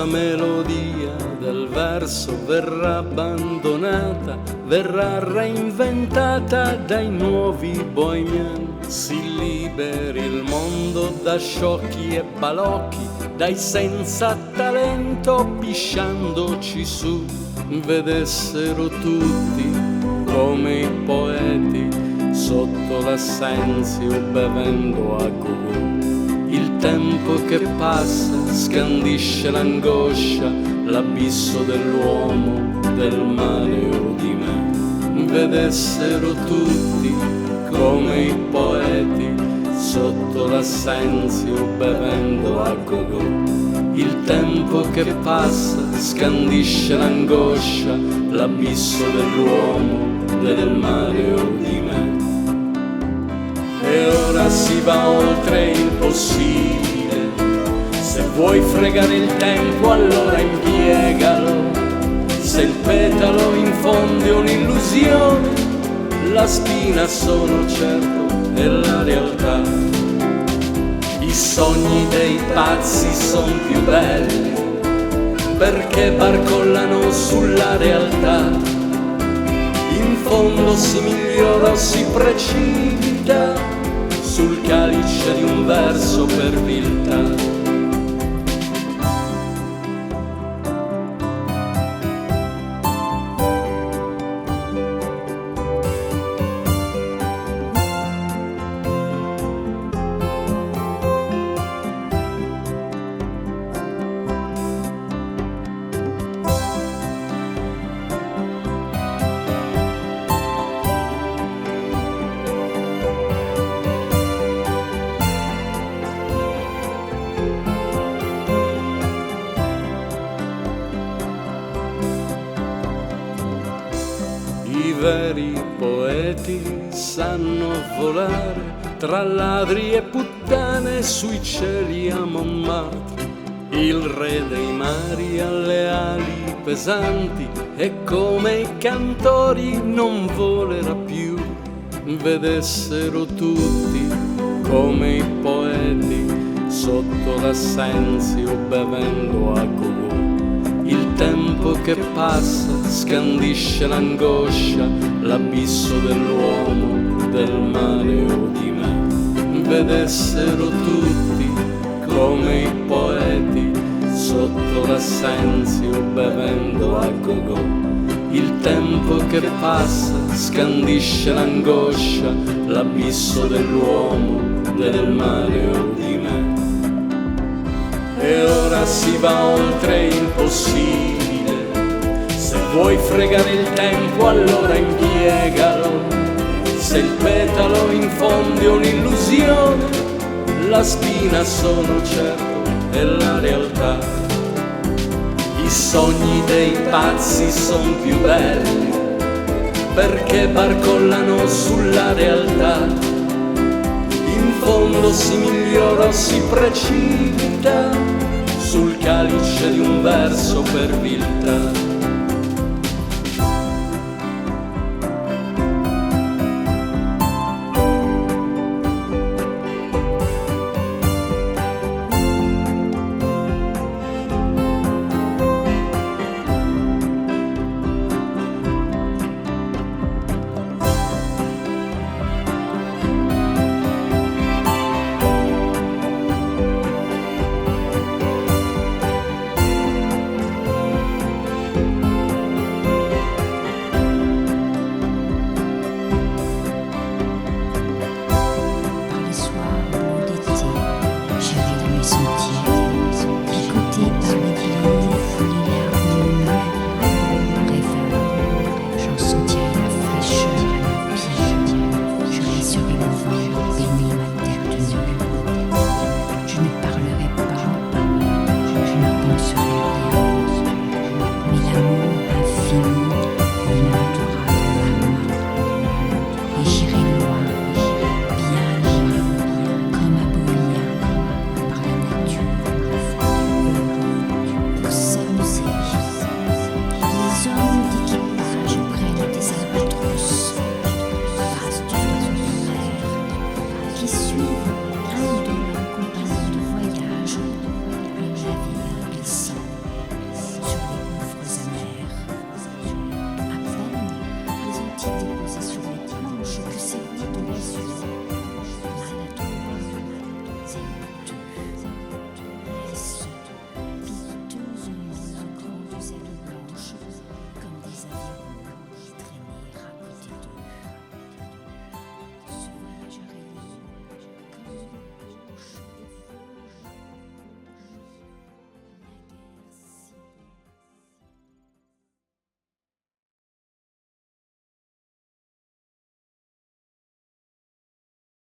la melodia del verso verrà abbandonata, verrà reinventata dai nuovi bohemian. Si liberi il mondo da sciocchi e balocchi, dai senza talento pisciandoci su. Vedessero tutti come i poeti sotto l'assenzio bevendo a go-go. Il tempo che passa scandisce l'angoscia, l'abisso dell'uomo, del male o di me. Vedessero tutti come i poeti sotto l'assenzio bevendo a go-go. Il tempo che passa scandisce l'angoscia, l'abisso dell'uomo, del male o di me. E ora si va oltre il possibile. Se vuoi fregare il tempo allora impiegalo. Se il petalo infonde un'illusione, la spina sono certo è la realtà. I sogni dei pazzi son più belli perché barcollano sulla realtà. In fondo si migliora o si precipita sul calice di un verso per viltà. I veri poeti sanno volare tra ladri e puttane sui cieli a Montmartre. Il re dei mari ha le ali pesanti e come i cantori non volerà più. Vedessero tutti come i poeti sotto l'assenzio bevendo a go-go. Il tempo che passa scandisce l'angoscia, l'abisso dell'uomo, del male o di me. Vedessero tutti come i poeti sotto l'assenzio bevendo a go-go. Il tempo che passa scandisce l'angoscia, l'abisso dell'uomo, del male o di me. E ora si va oltre il possibile. Se vuoi fregare il tempo allora impiegalo. Se il petalo infonde un'illusione, la spina sono certo è la realtà. I sogni dei pazzi son più belli perché barcollano sulla realtà. In fondo si migliora o si precipita sul calice di un verso per viltà. Qui suivent un de leurs compagnons de voyage